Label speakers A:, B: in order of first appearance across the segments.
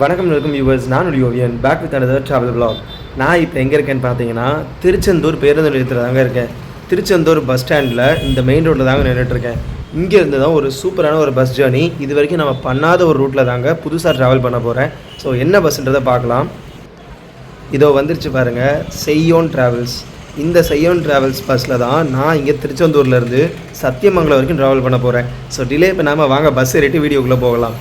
A: வணக்கம் இருக்கும் வியூவர்ஸ், நான் Yovian back with another travel vlog. நான் இப்போ எங்கே இருக்கேன்னு பார்த்தீங்கன்னா திருச்செந்தூர் பேருந்து நிலையத்தில் தாங்க இருக்கேன். திருச்செந்தூர் பஸ் ஸ்டாண்டில் இந்த மெயின் ரோட்டில் தாங்க நின்றுட்டுருக்கேன். இங்கேருந்து தான் ஒரு சூப்பரான ஒரு பஸ் ஜேர்னி. இது வரைக்கும் நம்ம பண்ணாத ஒரு ரூட்டில் தாங்க புதுசாக ட்ராவல் பண்ண போகிறேன். ஸோ என்ன பஸ்ன்றதை பார்க்கலாம். இதோ வந்துருச்சு பாருங்கள், செய்யோன் ட்ராவல்ஸ். இந்த செய்யோன் ட்ராவல்ஸ் பஸ்ஸில் தான் நான் இங்கே திருச்செந்தூர்லேருந்து சத்தியமங்கலம் வரைக்கும் ட்ராவல் பண்ண போகிறேன். ஸோ டிலே பண்ணாமல் வாங்க பஸ் ஏறிட்டு வீடியோக்குள்ளே போகலாம்.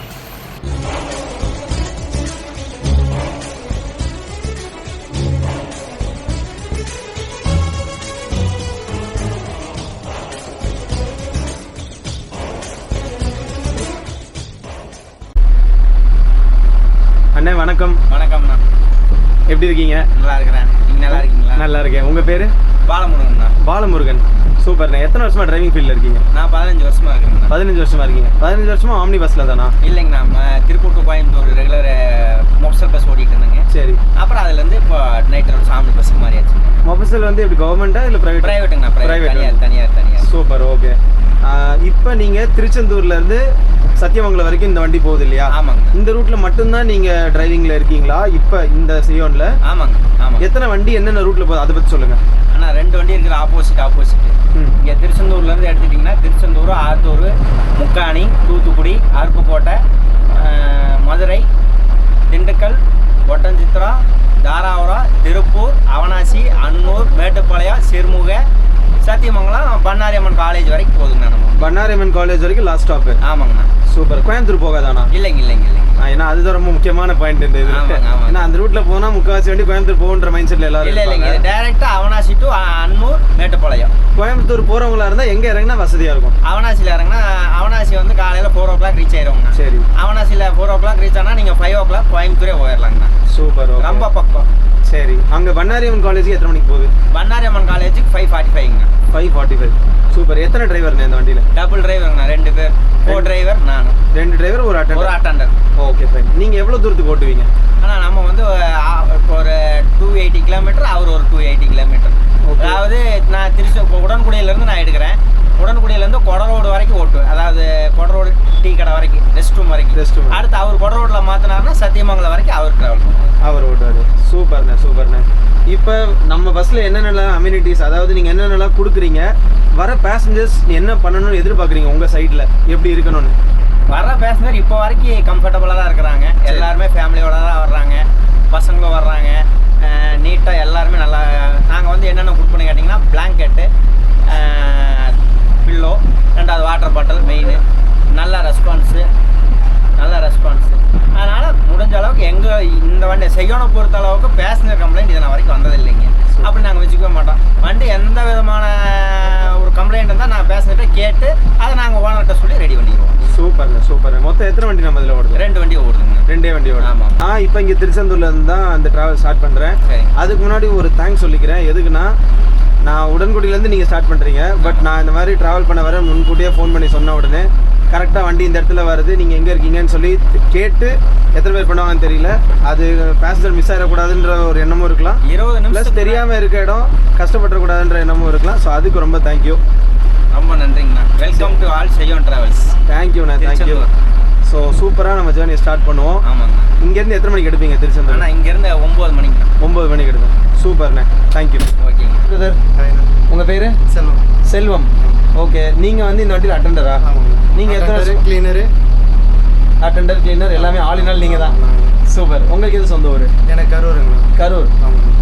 A: அண்ணே வணக்கம்.
B: வணக்கம்ண்ணா,
A: எப்படி இருக்கீங்க?
B: நல்லா இருக்கிறேன். நீங்கள் நல்லா இருக்கீங்களா?
A: நல்லா இருக்கேன். உங்கள் பேர்?
B: பாலமுருகன்ண்ணா.
A: பாலமுருகன். சூப்பர்ண்ணே. எத்தனை வருஷமாக டிரைவிங் ஃபீல்டில் இருக்கீங்க?
B: நான் 15 வருஷமாக இருக்கிறேன்.
A: 15 வருஷமாக இருக்கீங்க. 15 வருஷமாக ஆம்னி பஸ்ஸில் தானா?
B: இல்லைங்கண்ணா, நம்ம Tiruppur to Coimbatore regular mobile bus ஓடிட்டு இருந்தேங்க.
A: சரி.
B: அப்புறம் அதுலேருந்து இப்போ நைட் ரோட் ஆம்னி பஸ் மாதிரி ஆச்சு.
A: மொபைல் வந்து எப்படி கவர்மெண்ட்டா இல்லை ப்ரைவேட்?
B: ப்ரைவேட்டுங்கண்ணா, ப்ரைவேட். தனியார்.
A: Super, okay. இப்போ நீங்கள் திருச்செந்தூர்லேருந்து சத்தியமங்கலம் வரைக்கும் இந்த வண்டி போகுது இல்லையா?
B: ஆமாங்க. இந்த
A: ரூட்டில் மட்டும்தான் நீங்கள் டிரைவிங்கில் இருக்கீங்களா இப்போ இந்த செய்யோனில்?
B: ஆமாங்க.
A: எத்தனை வண்டி என்னென்ன ரூட்டில் போகுது அதை பற்றி சொல்லுங்கள்.
B: ஆனால் 2 வண்டி இருக்குது, ஆப்போசிட். இங்கே திருச்செந்தூர்லேருந்து எடுத்துட்டிங்கன்னா திருச்செந்தூர், ஆத்தூர், முக்காணி, தூத்துக்குடி, அருப்புக்கோட்டை, மதுரை, திண்டுக்கல், ஒட்டஞ்சித்ரா, தாராபுரம், திருப்பூர், அவனாசி, அன்னூர், மேட்டுப்பாளையம், சிறுமுக, சத்தியமங்கலம், பண்ணாரியம்மன் காலேஜ் வரைக்கும் போகுதுங்கண்ணா. நம்ம
A: பண்ணாரியம்மன் காலேஜ் வரைக்கும் லாஸ்ட் ஸ்டாப்பு.
B: ஆமாங்கண்ணா.
A: சூப்பர். கோயம்புத்தூர் போகாதானா?
B: இல்லைங்க.
A: ஏன்னா அதுதான் ரொம்ப முக்கியமான பாயிண்ட் இந்த இது. ஏன்னா அந்த ரூட்ல போனா முக்கால்வாசி வண்டி கோயம்புத்தூர் போகுன்ற மைண்ட் செட்ல எல்லாரும்
B: இல்லைங்க. டைரக்டா அவனாசி டு அன்னூர், மேட்டுப்பாளையம்.
A: கோயம்புத்தூர் போறவங்களா இருந்தா எங்க இறங்கினா வசதியா இருக்கும்?
B: அவனாசியில் இறங்கினா அவனாசி வந்து காலையில 4 o'clock ரீச் ஆயிருவாங்க. சரி. அவனாசியில் 4 o'clock ரீச் ஆனா நீங்க 5 o'clock கோயம்புத்தூரே போயிடலாங்கண்ணா.
A: சூப்பர்.
B: ரொம்ப பக்கம்.
A: சரி. அங்க பண்ணாரியம்மன் காலேஜுக்கு எத்தனை மணிக்கு போகுது?
B: பண்ணாரியம்மன் காலேஜுக்கு 5:45ங்க.
A: 5:45. சூப்பர். எத்தனை டிரைவர்ண்ணே இந்த வண்டியில?
B: டபுள் டிரைவருங்கண்ணா, 2 பேர். கோ டிரைவர், நான். 2
A: டிரைவர், ஒரு அட்டெண்டர்.
B: Okay,
A: fine. நீங்க எவ்வளவு தூரத்துக்கு ஓட்டுவீங்க?
B: ஆனால் நம்ம வந்து ஒரு 280 கிலோமீட்டர், அவர் ஒரு 280 கிலோமீட்டர். அதாவது நான் உடன்குடியிலேருந்து நான் எடுக்கிறேன். உடன்குடியிலேருந்து கொடரோடு வரைக்கும் ஓட்டுவேன். அதாவது கொடரோடு டீ கடை வரைக்கும், ரெஸ்ட் ரூம் வரைக்கும். அடுத்து அவர் கொடரோடில் மாற்றினார்னா சத்தியமங்கலம் வரைக்கும் அவர் ட்ராவல் பண்ணுவார்.
A: அவர் ஓட்டுவார். சூப்பர்ண்ணே. இப்போ நம்ம பஸ்ஸில் என்னென்னலாம் அம்யூனிட்டிஸ், அதாவது நீங்கள் என்னென்னலாம் கொடுக்குறீங்க, வர பேசஞ்சர்ஸ் என்ன பண்ணணும்னு எதிர்பார்க்குறீங்க உங்கள் சைடில், எப்படி இருக்கணும்னு?
B: வர பேசஞ்சர் இப்போ வரைக்கும் கம்ஃபர்டபுளாக தான் இருக்கிறாங்க. எல்லாருமே ஃபேமிலியோட தான் வர்றாங்க, பசங்களும் வர்றாங்க. நீட்டாக எல்லாருமே நல்லா. நாங்கள் வந்து என்னென்ன கொடுப்போன்னு கேட்டிங்கன்னா, பிளாங்கெட்டு, பில்லோ, 2வது வாட்டர் பாட்டில் மெயின். நல்ல ரெஸ்பான்ஸு. அதனால் முடிஞ்ச அளவுக்கு எங்கள் இந்த வண்டி செய்யோனை பொறுத்த அளவுக்கு பேசஞ்சர் கம்ப்ளைண்ட் இதனால் வரைக்கும் வந்தது இல்லைங்க. அப்படி நாங்கள் வச்சுக்கவே மாட்டோம். வண்டி எந்த விதமான ஒரு கம்ப்ளைண்ட் இருந்தால் நான் பேசஞ்சர்கிட்ட கேட்டு அதை நாங்கள் ஓனர்கிட்ட சொல்லி ரெடி பண்ணிடுவோம்.
A: சூப்பர்ண்ணே. மொத்தம் எத்தனை வண்டி நம்ம இதில் ஓடுது?
B: 2 வண்டி ஓடுதுங்க.
A: 2 வண்டி ஓடுது. ஆமாம். நான் இப்போ இங்கே திருச்செந்தூர்லேருந்து தான் அந்த ட்ராவல் ஸ்டார்ட் பண்ணுறேன். அதுக்கு முன்னாடி ஒரு தேங்க்ஸ் சொல்லிக்கிறேன். எதுக்குன்னா, நான் உடன்குடியிலேருந்து நீங்கள் ஸ்டார்ட் பண்ணுறீங்க, பட் நான் இந்த மாதிரி ட்ராவல் பண்ண வரேன் முன்கூட்டியே ஃபோன் பண்ணி சொன்ன உடனே கரெக்டாக வண்டி இந்த இடத்துல வருது, நீங்கள் எங்கே இருக்கீங்கன்னு சொல்லி கேட்டு எத்தனை பேர் பண்ணுவாங்கன்னு தெரியல. அது பேசஞ்சர் மிஸ் ஆகிடக்கூடாதுன்ற ஒரு எண்ணமும் இருக்கலாம்.
B: 20 நிமிஷம்
A: ப்ளஸ் தெரியாமல் இருக்க இடம் கஷ்டப்படக்கூடாதுன்ற எண்ணமும் இருக்கலாம். ஸோ அதுக்கு ரொம்ப தேங்க்யூ.
B: ரொம்ப நன்றிங்கண்ணா. Welcome to all Seyon travels.
A: Thank you. So சூப்பராக நம்ம ஜேர்னி ஸ்டார்ட் பண்ணுவோம்.
B: ஆமாங்க.
A: இங்கேருந்து எத்தனை மணிக்கு எடுப்பீங்க திருச்செந்தூர்?
B: ஆனால் இங்கேருந்து 9 மணிக்கு.
A: 9 மணிக்கு எடுப்பேன். சூப்பர்ண்ணே, தேங்க்யூ.
B: ஓகேங்க.
A: பிரதர், உங்கள் பேர்? செல்வம். ஓகே. நீங்கள் வந்து இந்த வண்டியில் அட்டெண்டரா? நீங்கள் எத்தனை?
C: கிளீனரு,
A: அட்டெண்டர், கிளீனர் எல்லாமே ஆல் இன் ஆல் நீங்கள் தான். சூப்பர். உங்களுக்கு எது சொந்த ஊர்?
C: எனக்கு கரூருங்களா.
A: கரூர்.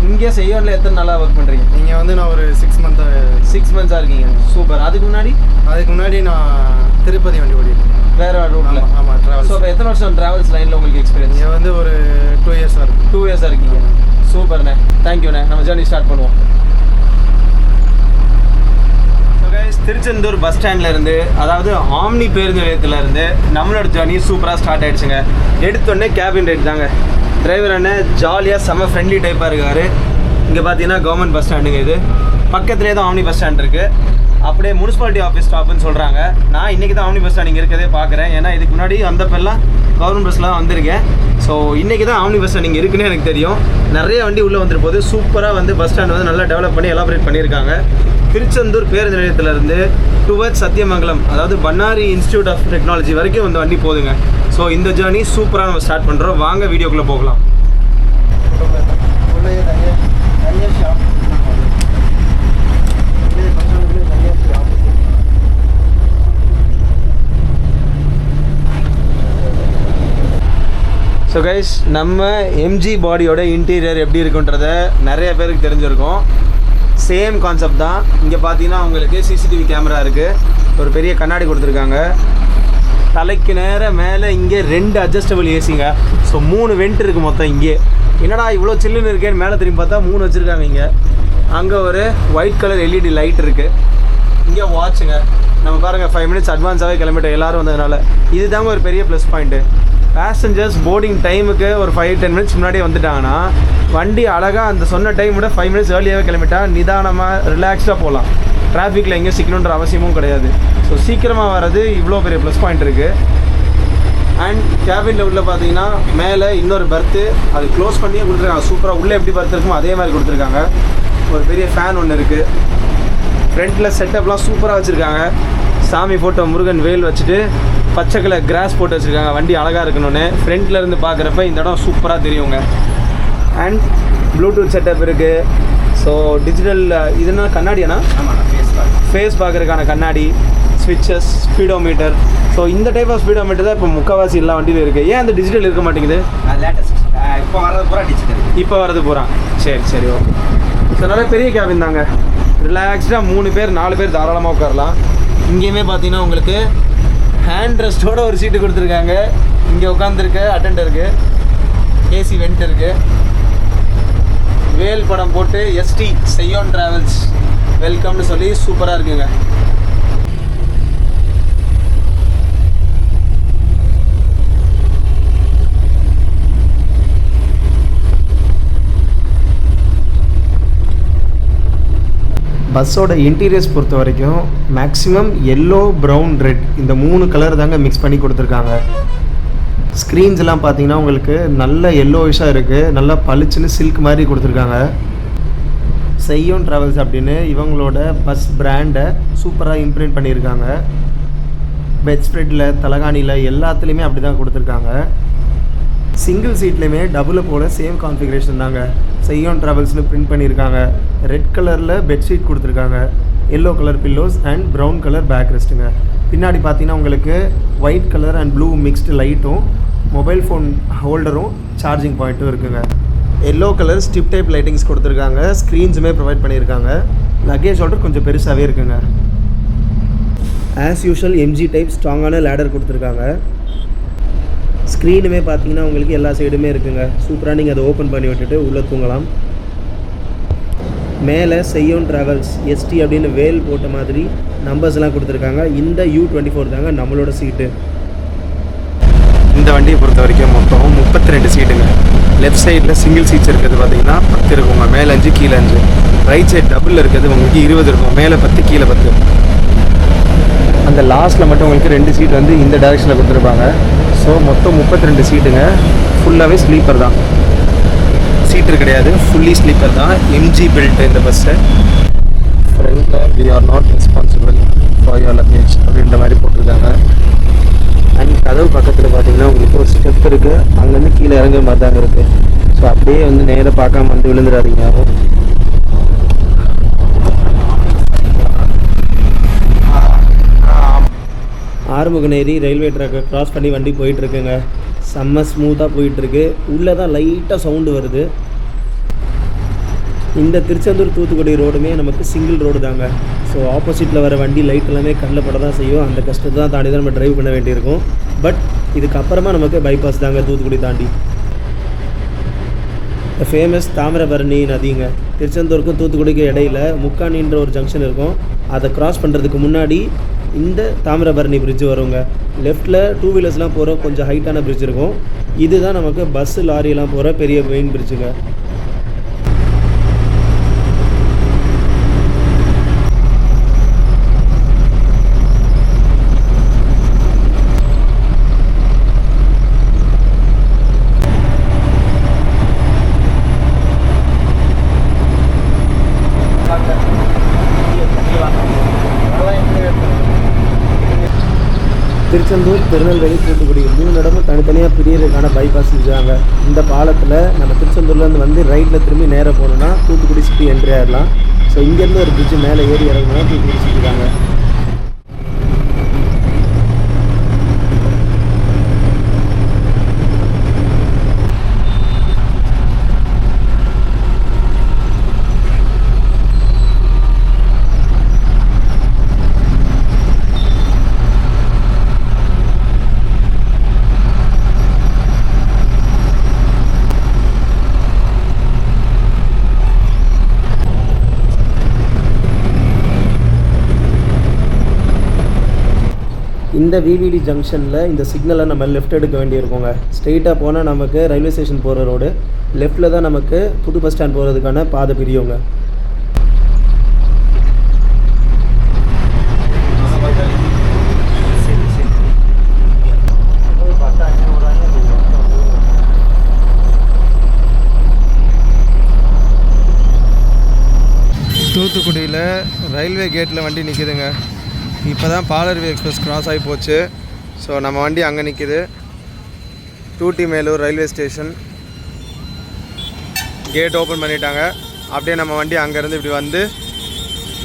A: இங்கே செய்யோனில் எத்தனை நாளாக ஒர்க் பண்ணுறீங்க?
C: இங்கே வந்து நான் ஒரு 6 மந்த்ஸாக இருக்கீங்க.
A: சூப்பர். அதுக்கு முன்னாடி நான் திருப்பதி வண்டி ஓடிட்டு வேறு ரூட்டில்.
C: ஆமாம், ட்ராவல்ஸ்.
A: ஸோ இப்போ எத்தனை வருஷம் ட்ராவல்ஸ் லைனில் உங்களுக்கு எக்ஸ்பீரியன்ஸ்?
C: இங்கே வந்து ஒரு 2 இயர்ஸாக இருக்குது.
A: 2 இயர்ஸாக இருக்கீங்க. சூப்பர்ண்ணே, தேங்க்யூண்ணே. நம்ம ஜேர்னி ஸ்டார்ட் பண்ணுவோம். திருச்செந்தூர் பஸ் ஸ்டாண்ட்லேருந்து, அதாவது ஆம்னி பேருந்து நிலையத்திலேருந்து நம்மளோட ஜேர்னி சூப்பராக ஸ்டார்ட் ஆகிடுச்சுங்க. எடுத்தோடனே கேபின் ரைட் தாங்க. டிரைவர் அண்ணன் ஜாலியாக செம்ம ஃப்ரெண்ட்லி டைப்பாக இருக்கார். இங்கே பார்த்தீங்கன்னா கவர்மெண்ட் பஸ் ஸ்டாண்டுங்க. இது பக்கத்துலேயே தான் ஆம்னி பஸ் ஸ்டாண்ட் இருக்குது. அப்படியே முனிசிபாலிட்டி ஆஃபீஸ் ஸ்டாப்புன்னு சொல்கிறாங்க. நான் இன்றைக்கி தான் ஆம்னி பஸ் ஸ்டாண்ட் இங்கே இருக்கதே பார்க்குறேன். ஏன்னா இதுக்கு முன்னாடி வந்தப்பெல்லாம் கவர்மெண்ட் பஸ்லாம் வந்திருக்கேன். ஸோ இன்றைக்கி தான் ஆம்னி பஸ் ஸ்டாண்ட் இங்கே இருக்குன்னு எனக்கு தெரியும். நிறைய வண்டி உள்ளே வந்துட்டு போது. சூப்பராக வந்து பஸ் ஸ்டாண்ட் வந்து நல்லா டெவலப் பண்ணி எலாபரேட் பண்ணியிருக்காங்க. திருச்செந்தூர் பேருந்து நிலையத்திலேருந்து டுவர்ட்ஸ் சத்தியமங்கலம், அதாவது பண்ணாரி இன்ஸ்டியூட் ஆஃப் டெக்னாலஜி வரைக்கும் இந்த வண்டி போகுதுங்க. ஸோ இந்த ஜேர்னி சூப்பராக நம்ம ஸ்டார்ட் பண்ணுறோம். வாங்க வீடியோக்குள்ளே போகலாம். ஸோ கைஸ், நம்ம எம்ஜி பாடியோட இன்டீரியர் எப்படி இருக்குன்றத நிறைய பேருக்கு தெரிஞ்சிருக்கும். சேம் கான்செப்ட் தான். இங்கே பார்த்தீங்கன்னா உங்களுக்கு சிசிடிவி கேமரா இருக்குது, ஒரு பெரிய கண்ணாடி கொடுத்துருக்காங்க, தலைக்கு நேர மேலே இங்கே 2 அட்ஜஸ்டபிள் ஏசிங்க. ஸோ 3 வெண்ட் இருக்குது மொத்தம். இங்கே என்னடா இவ்வளோ சில்லுன்னு இருக்கேன்னு மேலே திரும்பி பார்த்தா 3 வச்சுருக்காங்க இங்கே. அங்கே ஒரு ஒயிட் கலர் எல்இடி லைட் இருக்குது. இங்கே வாட்சுங்க. நம்ம பாருங்கள் 5 மினிட்ஸ் அட்வான்ஸாகவே கிளம்பிட்டோம் எல்லோரும் வந்ததுனால. இது தாங்க ஒரு பெரிய ப்ளஸ் பாயிண்ட்டு. பேசஞ்சர்ஸ் போர்டிங் டைமுக்கு ஒரு 5-10 மினிட்ஸ் முன்னாடியே வந்துட்டாங்கன்னா வண்டி அழகாக அந்த சொன்ன டைம் விட 5 மினிட்ஸ் ஏர்லியாகவே கிளம்பிட்டா நிதானமாக ரிலாக்ஸ்டாக போகலாம். டிராஃபிக்கில் எங்கேயும் சிக்கணுன்ற அவசியமும் கிடையாது. ஸோ சீக்கிரமாக வர்றது இவ்வளோ பெரிய ப்ளஸ் பாயிண்ட் இருக்குது. அண்ட் கேபினில் உள்ள பார்த்தீங்கன்னா மேலே இன்னொரு பர்த்து, அது க்ளோஸ் பண்ணியே கொடுத்துருக்காங்க. சூப்பராக உள்ளே எப்படி பர்த் இருக்குமோ அதே மாதிரி கொடுத்துருக்காங்க. ஒரு பெரிய ஃபேன் ஒன்று இருக்குது. ஃப்ரண்ட்டில் செட்டப்லாம் சூப்பராக வச்சுருக்காங்க. சாமி ஃபோட்டோ முருகன் வேல் வச்சுட்டு பச்சை கலர் கிராஸ் போட்டு வச்சுருக்காங்க. வண்டி அழகாக இருக்கணும்னு ஃப்ரண்ட்டில் இருந்து பார்க்குறப்ப இந்த இடம் சூப்பராக தெரியுங்க. அண்ட் ப்ளூடூத் செட்டப் இருக்குது. ஸோ டிஜிட்டல் இதுனா கண்ணாடியானா?
B: ஆமாம்,
A: ஃபேஸ் பார்க்குறதுக்கான கண்ணாடி, ஸ்விட்சஸ், ஸ்பீடோமீட்டர். ஸோ இந்த டைப் ஆஃப் ஸ்பீடோமீட்டர் தான் இப்போ முக்கால்வாசி எல்லா வண்டியில் இருக்குது. ஏன் அந்த டிஜிட்டல் இருக்க மாட்டேங்குது?
B: லேட்டஸ்ட் இப்போ வரது பூரா டிஜிட்டல்.
A: இப்போ வரது பூரா சரி ஓகே. ஸோ நல்ல பெரிய கேபின் தாங்க. ரிலாக்ஸ்டாக 3 பேர் 4 பேர் தாராளமாக உட்காரலாம். இங்கேயுமே பார்த்தீங்கன்னா உங்களுக்கு ஹேண்ட் ரெஸ்ட்டோட ஒரு சீட்டு கொடுத்துருக்காங்க. இங்கே உட்காந்துருக்கு அட்டெண்டருக்கு, ஏசி வெண்ட் இருக்குது. வேல் படம் போட்டு எஸ்டி செய்யோன் ட்ராவல்ஸ் வெல்கம்னு சொல்லி சூப்பராக இருக்குங்க. பஸ்ஸோட இன்டீரியர்ஸ் பொறுத்த வரைக்கும் மேக்ஸிமம் எல்லோ, ப்ரௌன், ரெட் இந்த 3 கலர் தாங்க மிக்ஸ் பண்ணி கொடுத்துருக்காங்க. ஸ்க்ரீன்ஸ்லாம் பார்த்தீங்கன்னா உங்களுக்கு நல்ல எல்லோயிஷாக இருக்குது, நல்லா பளிச்சுன்னு சில்க் மாதிரி கொடுத்துருக்காங்க. செய்யோன் ட்ராவல்ஸ் அப்படின்னு இவங்களோட பஸ் பிராண்டை சூப்பராக இம்ப்ரிண்ட் பண்ணியிருக்காங்க. பெட் ஸ்ப்ரெட்டில், தலகாணியில் எல்லாத்துலேயுமே அப்படி தான் கொடுத்துருக்காங்க. சிங்கிள் சீட்லேயுமே டபுளில் போல சேம் கான்ஃபிகரேஷன் தாங்க. செய்யோன் ட்ராவல்ஸ்னு பிரிண்ட் பண்ணியிருக்காங்க. ரெட் கலரில் பெட்ஷீட் கொடுத்துருக்காங்க, yellow colour pillows and brown colour back ரெஸ்ட்டுங்க. பின்னாடி பார்த்தீங்கன்னா உங்களுக்கு white colour and blue mixed லைட்டும், மொபைல் ஃபோன் ஹோல்டரும், சார்ஜிங் பாயிண்ட்டும் இருக்குங்க. Yellow colour strip type lightings கொடுத்துருக்காங்க. ஸ்க்ரீன்ஸுமே ப்ரொவைட் பண்ணியிருக்காங்க. லக்கேஜ் ஹோல்டர் கொஞ்சம் பெருசாகவே இருக்குங்க. ஆஸ் யூஷுவல் எம்ஜி டைப் ஸ்ட்ராங்கான லேடர் கொடுத்துருக்காங்க. ஸ்க்ரீனுமே பார்த்தீங்கன்னா உங்களுக்கு எல்லா சைடுமே இருக்குங்க. சூப்பராக நீங்கள் அதை ஓப்பன் பண்ணி விட்டுட்டு உள்ளே தூங்கலாம். மேலே செய்யோன் ட்ராவல்ஸ் எஸ்டி அப்படின்னு வேல் போட்ட மாதிரி நம்பர்ஸ்லாம் கொடுத்துருக்காங்க. இந்த U24 தாங்க நம்மளோட சீட்டு. இந்த வண்டியை பொறுத்த வரைக்கும் மொத்தம் 32 சீட்டுங்க. லெஃப்ட் சைடில் சிங்கிள் சீட்ஸ் இருக்கிறது பார்த்தீங்கன்னா 10 இருக்குங்க. மேலே 5 கீழே 5. ரைட் சைடு டபுள் இருக்கிறது உங்களுக்கு 20 இருக்கும். மேலே 10 கீழே 10. அந்த லாஸ்ட்டில் மட்டும் உங்களுக்கு 2 சீட் வந்து இந்த டைரெக்ஷனில் கொடுத்துருப்பாங்க. ஸோ மொத்தம் 32 சீட்டுங்க. ஃபுல்லாகவே ஸ்லீப்பர் தான், சீட்டர் கிடையாது, ஃபுல்லி ஸ்லீப்பர் தான். எம்ஜி பில்ட் இந்த பஸ்ஸை. ஃப்ரண்ட்டில் we are not responsible for your luggage அப்படின்ற மாதிரி போட்டிருக்காங்க. அண்ட் கதவு பக்கத்தில் பார்த்தீங்கன்னா உங்களுக்கு ஒரு ஸ்டெப் இருக்குது. அங்கேருந்து கீழே இறங்குற மாதிரி தாங்க இருக்குது. ஸோ அப்படியே வந்து நேராக பார்க்காம வந்து விழுந்துடாதீங்க யாரும். ஆறுமுகநேரி ரயில்வே ட்ராக்கை க்ராஸ் பண்ணி வண்டி போயிட்டுருக்குங்க. செம்ம ஸ்மூத்தாக போயிட்டுருக்கு. உள்ளே தான் லைட்டாக சவுண்டு வருது. இந்த திருச்செந்தூர் தூத்துக்குடி ரோடுமே நமக்கு சிங்கிள் ரோடு தாங்க. ஸோ ஆப்போசிட்டில் வர வண்டி லைட் எல்லாமே கண்ணில் பட தான் செய்யும். அந்த கஷ்டத்தை தான் தாண்டி தான் நம்ம ட்ரைவ் பண்ண வேண்டியிருக்கும். பட் இதுக்கப்புறமா நமக்கு பைபாஸ் தாங்க தூத்துக்குடி தாண்டி. ஃபேமஸ் தாமிரபரணி நதிங்க. திருச்செந்தூருக்கும் தூத்துக்குடிக்கும் இடையில் முக்காணின்ற ஒரு ஜங்ஷன் இருக்கும். அதை க்ராஸ் பண்ணுறதுக்கு முன்னாடி இந்த தாமிரபரணி பிரிட்ஜ் வருங்க. லெஃப்ட்டில் 2 வீலர்ஸ்லாம் போகிற கொஞ்சம் ஹைட்டான பிரிட்ஜ் இருக்கும். இதுதான் நமக்கு பஸ்ஸு லாரியெல்லாம் போகிற பெரிய மெயின் பிரிட்ஜுங்க. திருச்செந்தூர், திருநெல்வேலி, தூத்துக்குடி 3 இடமும் தனித்தனியாக பிரியறதுக்கான பைபாஸ் செஞ்சாங்க. இந்த பாலத்தில் நம்ம திருச்செந்தூர்லேருந்து வந்து ரைட்டில் திரும்பி நேராக போகணுன்னா தூத்துக்குடி சிட்டி என்ட்ரி ஆகிடலாம். ஸோ இங்கேருந்து ஒரு பிரிட்ஜு மேலே ஏறி இறங்கினா தூத்துக்குடி சிட்டி தாங்க. இந்த விவிடி ஜங்ஷனில் இந்த சிக்னலை நம்ம லெஃப்ட் எடுக்க வேண்டியிருக்கோங்க. ஸ்ட்ரெயிட்டாக போனால் நமக்கு ரயில்வே ஸ்டேஷன் போகிற ரோடு, லெஃப்ட்டில் தான் நமக்கு புது பஸ் ஸ்டாண்ட் போகிறதுக்கான பாதை பிரியுங்க. தூத்துக்குடியில் ரயில்வே கேட்டில் வண்டி நிற்கிதுங்க. இப்போ தான் பாலருவி எக்ஸ்பிரஸ் கிராஸ் ஆகி போச்சு. ஸோ நம்ம வண்டி அங்கே நிற்கிது. டூட்டி Melur railway station gate open பண்ணிட்டாங்க. அப்படியே நம்ம வண்டி அங்கேருந்து இப்படி வந்து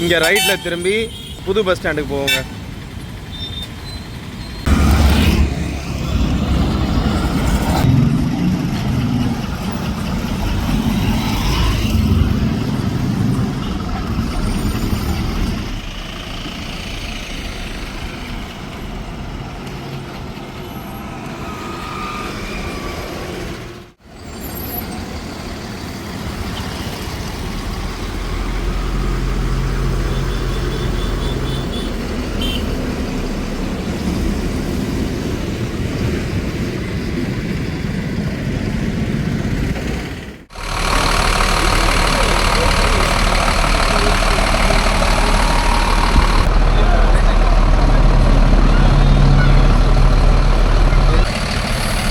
A: இங்கே ரைட்டில் திரும்பி புது பஸ் ஸ்டாண்டுக்கு போவோங்க.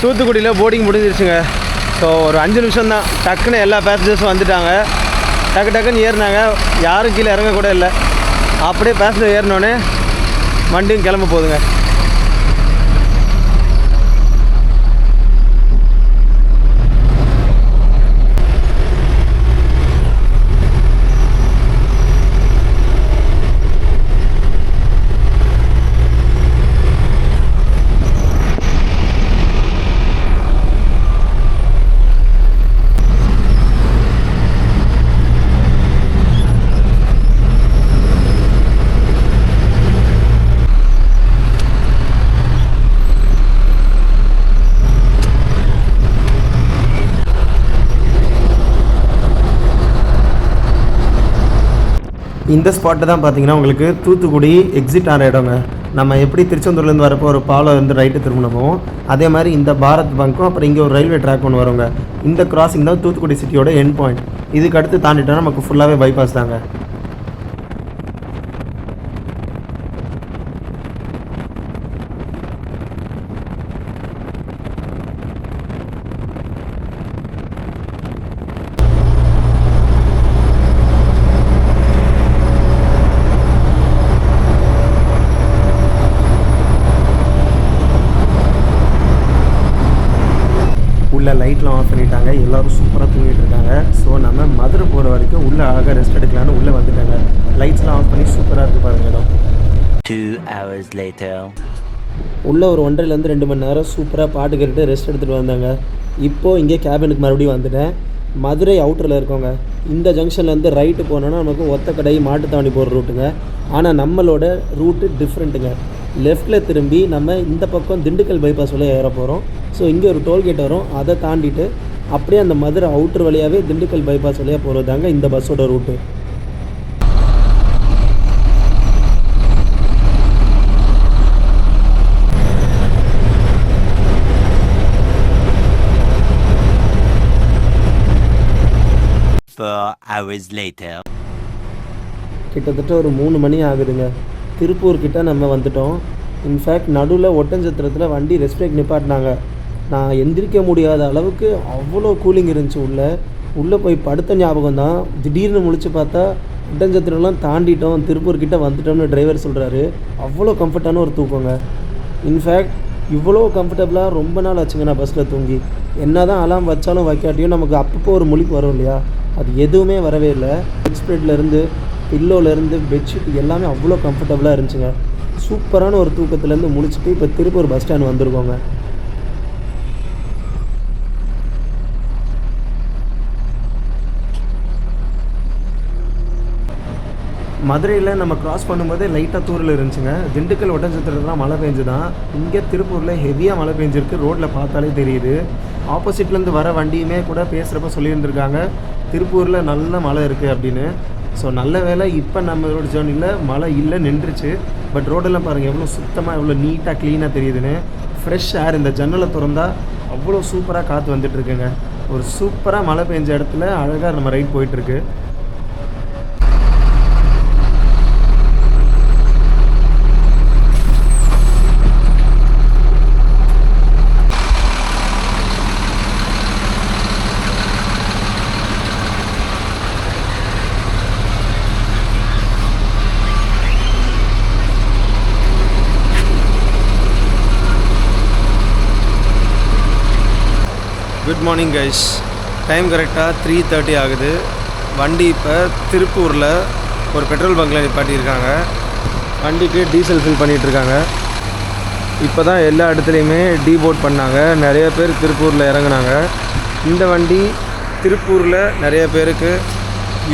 A: தூத்துக்குடியில் போர்டிங் முடிஞ்சிருச்சுங்க. ஸோ ஒரு 5 நிமிஷம் தான், டக்குன்னு எல்லா பேசஞ்சர்ஸும் வந்துட்டாங்க. டக்குன்னு ஏறினாங்க. யாரும் கீழே இறங்க கூட இல்லை. அப்படியே பேசஞ்சர் ஏறினோடனே வண்டியும் கிளம்ப போகுதுங்க. இந்த ஸ்பாட்டு தான் பார்த்தீங்கன்னா உங்களுக்கு தூத்துக்குடி எக்ஸிட் ஆன இடங்க. நம்ம எப்படி திருச்செந்தூர்லேருந்து வரப்போ ஒரு பாலம் வந்து ரைட்டு திரும்பினோமோ அதே மாதிரி இந்த பாரத் பங்க்கும் அப்புறம் இங்கே ஒரு ரயில்வே ட்ராக் ஒன்று வருங்க. இந்த கிராசிங் தான் தூத்துக்குடி சிட்டியோட எண்ட் பாயிண்ட். இதுக்கு அடுத்து தாண்டிட்டோன்னா நமக்கு ஃபுல்லாகவே பைபாஸ் தாங்க. உள்ள லைட்லாம் ஆஃப் பண்ணிட்டாங்க. எல்லோரும் சூப்பராக தூங்கிட்டு இருக்காங்க. ஸோ நம்ம மதுரை போகிற வரைக்கும் உள்ளே அழகாக ரெஸ்ட் எடுக்கலான்னு உள்ளே வந்துட்டாங்க. லைட்ஸ்லாம் ஆஃப் பண்ணி சூப்பராக இருக்குது பாருங்க இடம்.
D: 2 hours later.
A: உள்ளே ஒரு 1.5 to 2 மணி நேரம் சூப்பராக பாட்டு கேட்டுட்டு ரெஸ்ட் எடுத்துகிட்டு வந்தாங்க. இப்போது இங்கே கேபினுக்கு மறுபடியும் வந்துட்டேன். மதுரை அவுட்டரில் இருக்கோங்க. இந்த ஜங்ஷன்லேருந்து ரைட்டு போனோன்னா நமக்கு ஒத்தக்கடை மாட்டுத்தாவணி போகிற ரூட்டுங்க. ஆனால் நம்மளோட ரூட்டு டிஃப்ரெண்ட்டுங்க. லெஃப்ட்டில் திரும்பி நம்ம இந்த பக்கம் திண்டுக்கல் பைபாஸ் வழியாக ஏற போகிறோம். ஸோ இங்கே ஒரு டோல்கேட் வரும், அதை தாண்டிட்டு அப்படியே அந்த மதுரை அவுட்டர் வழியாகவே திண்டுக்கல் பைபாஸ் வழியாக போகிறது தாங்க இந்த பஸ்ஸோட ரூட்டு. கிட்டத்தட்ட ஒரு 3 மணி ஆகுதுங்க. திருப்பூர்கிட்ட நம்ம வந்துட்டோம். இன்ஃபேக்ட் நடுவில் ஒட்டஞ்சத்திரத்தில் வண்டி ரெஸ்ட் பிரேக் நிப்பாட்டினாங்க. நான் எந்திரிக்க முடியாத அளவுக்கு அவ்வளோ கூலிங் இருந்துச்சு. உள்ளே போய் படுத்த ஞாபகம் தான். திடீர்னு முழிச்சு பார்த்தா ஒட்டஞ்சத்திரம்லாம் தாண்டிட்டோம், திருப்பூர்கிட்ட வந்துட்டோம்னு டிரைவர் சொல்கிறாரு. அவ்வளோ கம்ஃபர்ட்டான ஒரு தூக்கங்க.
E: இன்ஃபேக்ட் இவ்வளோ கம்ஃபர்டபுளாக ரொம்ப நாள் ஆச்சுங்க நான் பஸ்ஸில் தூங்கி. என்ன தான் அலாம் வச்சாலும் வைக்காட்டியும் நமக்கு அப்பப்போ ஒரு முழிப்பு வரும் இல்லையா, அது எதுவுமே வரவே இல்லை. பெட் ஸ்ப்ரெட்லேருந்து பில்லோலேருந்து பெட்ஷீட் எல்லாமே அவ்வளோ கம்ஃபர்டபுளாக இருந்துச்சுங்க. சூப்பரான ஒரு தூக்கத்துலேருந்து முடிச்சுட்டு இப்போ திருப்பூர் பஸ் ஸ்டாண்ட் வந்திருக்கோங்க. மதுரையில் நம்ம கிராஸ் பண்ணும்போதே லைட்டாக தூரில் இருந்துச்சுங்க. திண்டுக்கல் ஒட்டன்சத்திரத்தில் மழை பெஞ்சு தான். இங்கே திருப்பூரில் ஹெவியாக மழை பெஞ்சிருக்கு, ரோட்டில் பார்த்தாலே தெரியுது. ஆப்போசிட்லேருந்து வர வண்டியுமே கூட பேசுகிறப்ப சொல்லியிருந்திருக்காங்க திருப்பூரில் நல்ல மழை இருக்குது அப்படின்னு. ஸோ நல்ல வேலை இப்போ நம்மளோட ஜேர்னியில் மழை இல்லை, நின்றுச்சு. பட் ரோடெல்லாம் பாருங்கள் எவ்வளோ சுத்தமாக எவ்வளோ நீட்டாக க்ளீனாக தெரியுதுன்னு. ஃப்ரெஷ் ஏர், இந்த ஜன்னலை திறந்தா அவ்வளோ சூப்பராக காற்று வந்துட்டுருக்குங்க. ஒரு சூப்பராக மழை பெஞ்ச இடத்துல அழகாக நம்ம ரைட் போயிட்டுருக்கு.
A: Good morning guys. டைம் கரெக்டாக 3:30 ஆகுது. வண்டி இப்போ திருப்பூரில் ஒரு பெட்ரோல் பங்க்கில் நிப்பாட்டியிருக்காங்க. வண்டிக்கு டீசல் ஃபில் பண்ணிகிட்ருக்காங்க. இப்போ தான் எல்லா இடத்துலையுமே டீபோர்ட் பண்ணாங்க. நிறைய பேர் திருப்பூரில் இறங்குனாங்க. இந்த வண்டி திருப்பூரில் நிறைய பேருக்கு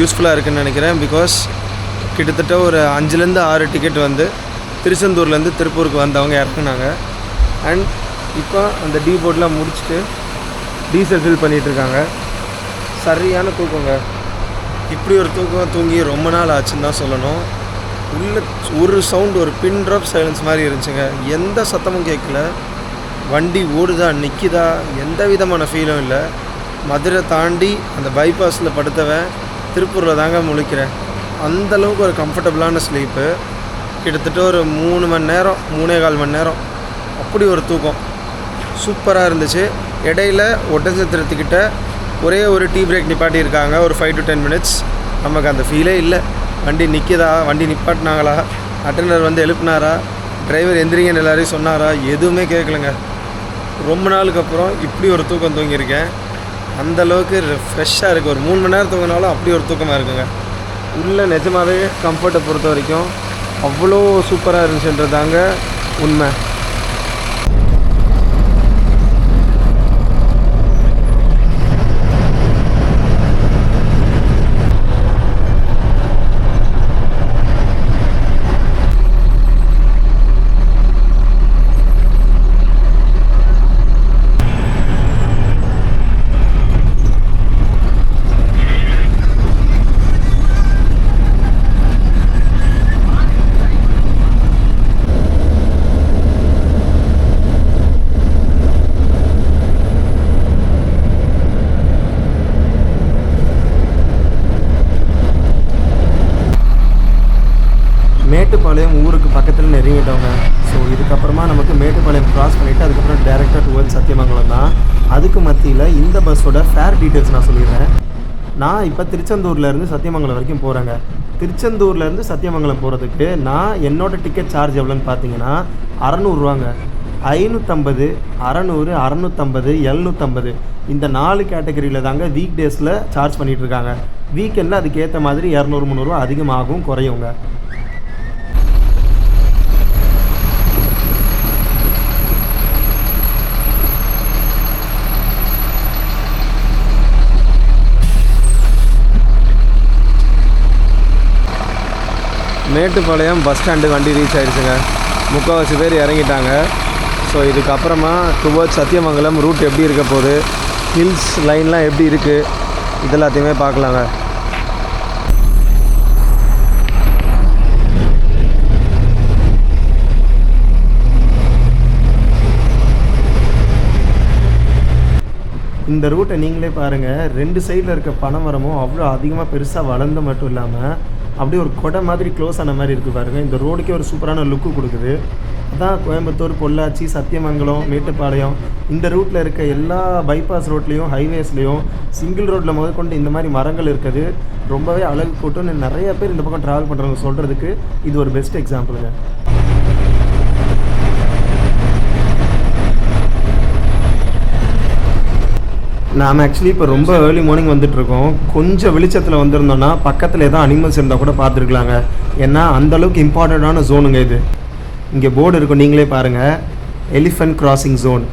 A: யூஸ்ஃபுல்லாக இருக்குதுன்னு நினைக்கிறேன். பிகாஸ் கிட்டத்தட்ட ஒரு 5-6 டிக்கெட் வந்து திருச்செந்தூர்லேருந்து திருப்பூருக்கு வந்தவங்க இறக்குனாங்க. அண்ட் இப்போ அந்த டீபோர்ட்லாம் முடிச்சுட்டு டீசல் ஃபில் பண்ணிகிட்ருக்காங்க. சரியான தூக்கங்க. இப்படி ஒரு தூக்கம் தூங்கி ரொம்ப நாள் ஆச்சுன்னு தான் சொல்லணும். உள்ள ஒரு சவுண்டு, ஒரு பின் ட்ராப் சைலன்ஸ் மாதிரி இருந்துச்சுங்க. எந்த சத்தமும் கேட்கல. வண்டி ஓடுதா நிற்கிதா எந்த விதமான ஃபீலும் இல்லை. மதுரை தாண்டி அந்த பைபாஸில் படுத்தவன் திருப்பூரில் தாங்க முழிக்கிறேன். அந்தளவுக்கு ஒரு கம்ஃபர்டபுளான ஸ்லீப்பு. கிட்டத்தட்ட ஒரு 3 மணி நேரம் 3.25 மணி நேரம் அப்படி ஒரு தூக்கம் சூப்பராக இருந்துச்சு. இடையில ஒட்டன்சத்திரத்துக்கிட்ட ஒரே ஒரு டீ பிரேக் நிப்பாட்டியிருக்காங்க, ஒரு 5 to 10 minutes. நமக்கு அந்த ஃபீலே இல்லை. வண்டி நிற்கிதா, வண்டி நிப்பாட்டினாங்களா, அட்டெண்டர் வந்து எழுப்பினாரா, டிரைவர் எந்திரிங்கன்னு எல்லாரையும் சொன்னாரா, எதுவுமே கேட்கலங்க. ரொம்ப நாளுக்கு அப்புறம் இப்படி ஒரு தூக்கம் தூங்கியிருக்கேன். அந்தளவுக்கு ஃப்ரெஷ்ஷாக இருக்குது. ஒரு 3 மணி நேரம் தூங்கினாலும் அப்படி ஒரு தூக்கமாக இருக்குங்க. உள்ளே நிஜமாகவே கம்ஃபர்ட்டை பொறுத்த வரைக்கும் அவ்வளோ சூப்பராக இருந்துச்சுன்றதாங்க உண்மை. மேட்டுப்பாளையம் ஊருக்கு பக்கத்தில் நெருங்கிட்டவங்க. ஸோ இதுக்கப்புறமா நமக்கு மேட்டுப்பாளையம் க்ராஸ் பண்ணிவிட்டு அதுக்கப்புறம் டேரெக்டாக டுவர்ட்ஸ் சத்தியமங்கலம் தான். அதுக்கு மத்தியில் இந்த பஸ்ஸோட ஃபேர் டீட்டெயில்ஸ் நான் சொல்லிடுறேன். நான் இப்போ திருச்செந்தூர்லேருந்து சத்தியமங்கலம் வரைக்கும் போகிறேங்க. திருச்செந்தூர்லேருந்து சத்தியமங்கலம் போகிறதுக்கு நான் என்னோடய டிக்கெட் சார்ஜ் எவ்வளோன்னு பார்த்தீங்கன்னா 600 ரூபாங்க. 550, 600, 650, 750 இந்த 4 கேட்டகரியில் தாங்க வீக் டேஸில் சார்ஜ் பண்ணிகிட்ருக்காங்க. வீக்கெண்டில் அதுக்கேற்ற மாதிரி 200-300 ரூபா அதிகமாகும் குறையுங்க. மேட்டுப்பாளையம் பஸ் ஸ்டாண்டு வண்டி ரீச் ஆகிடுச்சுங்க. 3/4 பேர் இறங்கிட்டாங்க. ஸோ இதுக்கப்புறமா டுவர்ட்ஸ் சத்தியமங்கலம் ரூட் எப்படி இருக்க போகுது, ஹில்ஸ் லைன்லாம் எப்படி இருக்குது, இதெல்லாத்தையுமே பார்க்கலாங்க. இந்த ரூட்டை நீங்களே பாருங்கள். 2 சைடில் இருக்க பனைமரமும் அவ்வளோ அதிகமாக பெருசாக வளர்ந்து மட்டும் இல்லாமல் அப்படியே ஒரு கொடை மாதிரி க்ளோஸ் ஆன மாதிரி இருக்குது பாருங்கள். இந்த ரோடுக்கே ஒரு சூப்பரான லுக்கு கொடுக்குது. அதான் கோயம்புத்தூர், பொள்ளாச்சி, சத்தியமங்கலம், மேட்டுப்பாளையம் இந்த ரூட்டில் இருக்க எல்லா பைபாஸ் ரோட்லேயும் ஹைவேஸ்லேயும் சிங்கிள் ரோட்டில் முதற்கொண்டு இந்த மாதிரி மரங்கள் இருக்குது. ரொம்பவே அழகு கூட்டம். நிறைய பேர் இந்த பக்கம் ட்ராவல் பண்ணுறவங்க சொல்கிறதுக்கு இது ஒரு பெஸ்ட் எக்ஸாம்பிளுங்க.
E: நாம் ஆக்சுவலி இப்போ ரொம்ப ஏர்லி மார்னிங் வந்துட்டுருக்கோம். கொஞ்சம் வெளிச்சத்தில் வந்திருந்தோன்னா பக்கத்தில் ஏதோ அனிமல்ஸ் இருந்தால் கூட பார்த்துருக்கலாங்க. ஏன்னா அந்தளவுக்கு இம்பார்ட்டண்ட்டான ஜோனுங்க இது. இங்கே போர்டு இருக்கும், நீங்களே பாருங்கள், எலிஃபென்ட் கிராசிங் ஜோன்.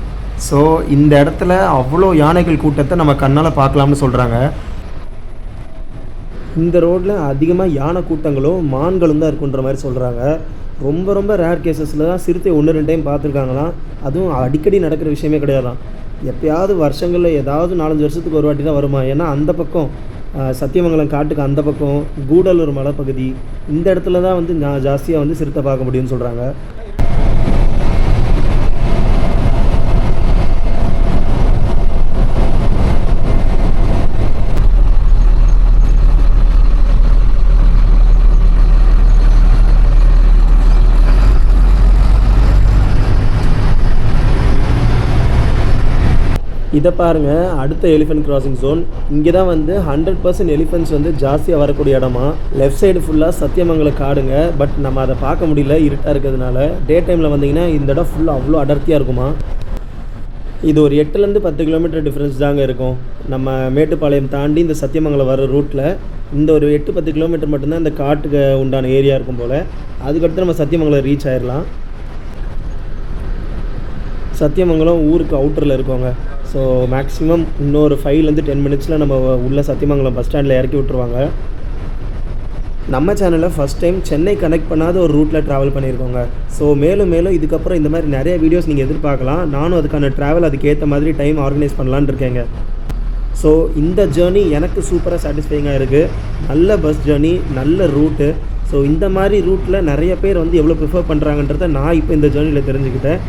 E: ஸோ இந்த இடத்துல அவ்வளோ யானைகள் கூட்டத்தை நம்ம கண்ணால் பார்க்கலாம்னு சொல்கிறாங்க. இந்த ரோட்டில் அதிகமாக யானை கூட்டங்களும் மான்களும் தான் இருக்குன்ற மாதிரி சொல்கிறாங்க. ரொம்ப ரொம்ப ரேர் கேசஸில் தான் சிறுத்தை 1-2 டைம் பார்த்துருக்காங்களாம். அதுவும் அடிக்கடி நடக்கிற விஷயமே கிடையாதான். எப்போயாவது வருஷங்களில் ஏதாவது 4-5 வருஷத்துக்கு ஒரு வாட்டி தான் வருமா. ஏன்னா அந்த பக்கம் சத்தியமங்கலம் காட்டுக்கு அந்த பக்கம் கூடலூர் மலைப்பகுதி இந்த இடத்துல தான் வந்து ஜாஸ்தியாக வந்து சிறுத்தை பார்க்க முடியும்னு சொல்கிறாங்க. இதை பாருங்கள், அடுத்த எலிஃபென்ட் கிராசிங் ஜோன். இங்கே தான் வந்து 100% எலிஃபென்ட்ஸ் வந்து ஜாஸ்தியாக வரக்கூடிய இடமா. லெஃப்ட் சைடு ஃபுல்லாக சத்தியமங்கலம் காடுங்க. பட் நம்ம அதை பார்க்க முடியல, இருட்டாக இருக்கிறதுனால. டே டைமில் வந்தீங்கன்னா இந்த இடம் ஃபுல்லாக அவ்வளோ அடர்த்தியாக இருக்குமா. இது ஒரு 8-10 கிலோமீட்டர் டிஃப்ரென்ஸ் தாங்க இருக்கும். நம்ம மேட்டுப்பாளையம் தாண்டி இந்த சத்தியமங்கலம் வர ரூட்டில் இந்த ஒரு 8-10 கிலோமீட்டர் மட்டும்தான் இந்த காட்டுக்கு உண்டான ஏரியா இருக்கும் போல். அதுக்கடுத்து நம்ம சத்தியமங்கலம் ரீச் ஆயிடலாம். சத்தியமங்கலம் ஊருக்கு அவுட்டரில் இருக்கோங்க. ஸோ மேக்ஸிமம் இன்னொரு 5-10 மினிட்ஸில் நம்ம உள்ள சத்தியமங்கலம் பஸ் ஸ்டாண்டில் இறக்கி விட்ருவாங்க. நம்ம சேனலில் ஃபஸ்ட் டைம் சென்னை கனெக்ட் பண்ணாத ஒரு ரூட்டில் ட்ராவல் பண்ணியிருக்கோங்க. ஸோ மேலும் மேலும் இதுக்கப்புறம் இந்த மாதிரி நிறைய வீடியோஸ் நீங்கள் எதிர்பார்க்கலாம். நானும் அதுக்கான ட்ராவல் அதுக்கேற்ற மாதிரி டைம் ஆர்கனைஸ் பண்ணலான்னு இருக்கேங்க. ஸோ இந்த ஜேர்னி எனக்கு சூப்பராக சாட்டிஸ்ஃபைங்காக இருக்குது. நல்ல பஸ் ஜேர்னி, நல்ல ரூட்டு. ஸோ இந்த மாதிரி ரூட்டில் நிறைய பேர் வந்து எவ்வளோ ப்ரிஃபர் பண்ணுறாங்கன்றதை நான் இப்போ இந்த ஜேர்னியில் தெரிஞ்சுக்கிட்டேன்.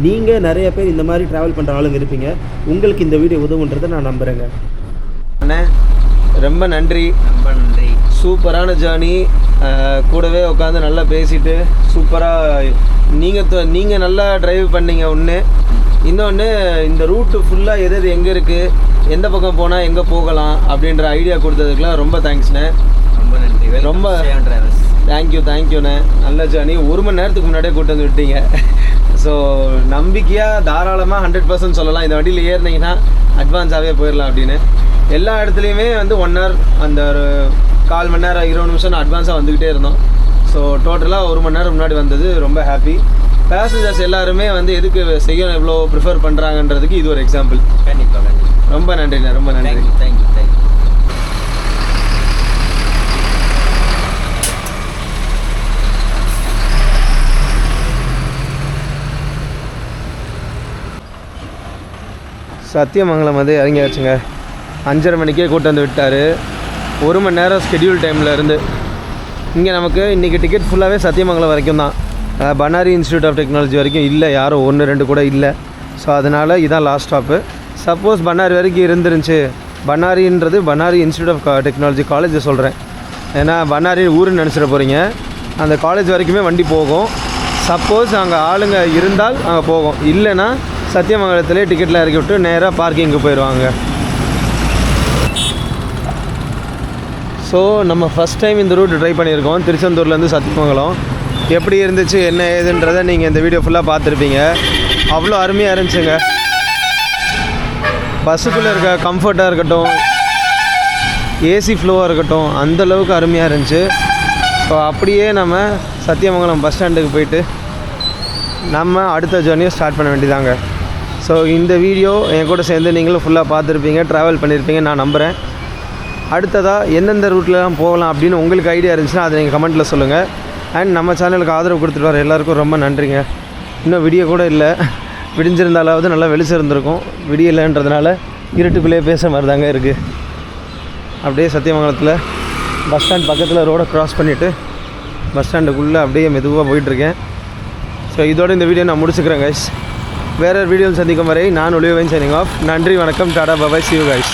E: நீங்கள் நிறைய பேர் இந்த மாதிரி ட்ராவல் பண்ணுற ஆளுங்க இருப்பீங்க. உங்களுக்கு இந்த வீடியோ உதவுன்றதை நான் நம்புகிறேங்க.
A: அண்ணே ரொம்ப நன்றி.
B: ரொம்ப நன்றி.
A: சூப்பரான ஜேர்னி. கூடவே உட்காந்து நல்லா பேசிட்டு சூப்பராக நீங்கள் நல்லா ட்ரைவ் பண்ணீங்க. ஒன்று இன்னொன்று, இந்த ரூட்டு ஃபுல்லாக எது எங்கே இருக்குது, எந்த பக்கம் போனால் எங்கே போகலாம் அப்படின்ற ஐடியா கொடுத்ததுக்கெலாம் ரொம்ப தேங்க்ஸ்ண்ணே.
B: ரொம்ப நன்றி.
A: ரொம்ப தேங்க்யூண்ணே. நல்ல ஜேர்னி. 1 மணி நேரத்துக்கு முன்னாடியே கூட்டு வந்து விட்டீங்க. ஸோ நம்பிக்கையாக தாராளமாக 100% சொல்லலாம். இந்த வண்டியில் ஏறினீங்கன்னா அட்வான்ஸாகவே போயிடலாம் அப்படின்னு. எல்லா இடத்துலையுமே வந்து 1 hour, அந்த ஒரு 1/4 மணி நேரம் 20 நிமிஷம் அட்வான்ஸாக வந்துக்கிட்டே இருந்தோம். ஸோ டோட்டலாக 1 மணி நேரம் முன்னாடி வந்தது ரொம்ப ஹாப்பி. பேசஞ்சர்ஸ் எல்லாருமே வந்து எதுக்கு செய்ய எவ்வளோ ப்ரிஃபர் பண்ணுறாங்கன்றதுக்கு இது ஒரு எக்ஸாம்பிள்.
B: கண்டிப்பாக.
A: ரொம்ப நன்றிண்ணே. ரொம்ப நன்றி.
B: தேங்க்யூ.
A: சத்தியமங்கலம் வந்து இறங்கியாச்சுங்க. 5:30 மணிக்கே கூட்டு வந்து விட்டார். 1 மணி நேரம் ஸ்கெடியூல் டைமில் இருந்து. இங்கே நமக்கு இன்றைக்கி டிக்கெட் ஃபுல்லாகவே சத்தியமங்கலம் வரைக்கும் தான். பண்ணாரி இன்ஸ்டியூட் ஆஃப் டெக்னாலஜி வரைக்கும் இல்லை, யாரும் 1-2 கூட இல்லை. ஸோ அதனால் இதான் லாஸ்ட் ஸ்டாப்பு. சப்போஸ் பண்ணாரி வரைக்கும் இருந்துருந்துச்சு, பண்ணாரின்றது பண்ணாரி இன்ஸ்டியூட் ஆஃப் டெக்னாலஜி காலேஜை சொல்கிறேன். ஏன்னா பண்ணாரி ஊருன்னு நினச்சிட போகிறீங்க. அந்த காலேஜ் வரைக்குமே வண்டி போகும். சப்போஸ் அங்கே ஆளுங்க இருந்தால் அங்கே போகும், இல்லைன்னா சத்தியமங்கலத்திலே டிக்கெட்டில் இறக்கி விட்டு நேராக பார்க்கிங்கு போயிடுவாங்க. ஸோ நம்ம ஃபஸ்ட் டைம் இந்த ரூட் ட்ரை பண்ணியிருக்கோம். திருச்செந்தூர்லேருந்து சத்தியமங்கலம். எப்படி இருந்துச்சு என்ன ஏதுன்றதை நீங்கள் இந்த வீடியோ ஃபுல்லாக பார்த்துருப்பீங்க. அவ்வளோ அருமையாக இருந்துச்சுங்க. பஸ்ஸுக்குள்ளே இருக்க கம்ஃபர்ட்டாக இருக்கட்டும், ஏசி ஃப்ளோவாக இருக்கட்டும், அந்தளவுக்கு அருமையாக இருந்துச்சு. ஸோ அப்படியே நம்ம சத்தியமங்கலம் பஸ் ஸ்டாண்டுக்கு போயிட்டு நம்ம அடுத்த ஜேர்னியை ஸ்டார்ட் பண்ண வேண்டியதாங்க. ஸோ இந்த வீடியோ என் கூட சேர்ந்து நீங்களும் ஃபுல்லாக பார்த்துருப்பீங்க, ட்ராவல் பண்ணியிருப்பீங்க நான் நம்புகிறேன். அடுத்ததாக எந்தெந்த ரூட்லலாம் போகலாம் அப்படின்னு உங்களுக்கு ஐடியா இருந்துச்சுன்னா அதை நீங்கள் கமெண்ட்டில் சொல்லுங்கள். அண்ட் நம்ம சேனலுக்கு ஆதரவு கொடுத்துட்டு வர எல்லாருக்கும் ரொம்ப நன்றிங்க. இன்னும் வீடியோ கூட இல்லை, விடிஞ்சிருந்தாலாவது நல்லா வெளிச்சிருந்துருக்கும். விடியலைன்றதுனால இருட்டுக்குள்ளேயே பேசுகிற மாதிரி தாங்க இருக்குது. அப்படியே சத்தியமங்கலத்தில் பஸ் ஸ்டாண்ட் பக்கத்தில் ரோடை க்ராஸ் பண்ணிவிட்டு பஸ் ஸ்டாண்டுக்குள்ளே அப்படியே மெதுவாக போயிட்டுருக்கேன். ஸோ இதோட இந்த வீடியோ நான் முடிச்சுக்கிறேன் கைஸ். வேறு வீடியோவில் சந்திக்கும் வரை நான் ஒளிவன் சைனிங் ஆஃப். நன்றி, வணக்கம், டாடா, பாய், see you guys.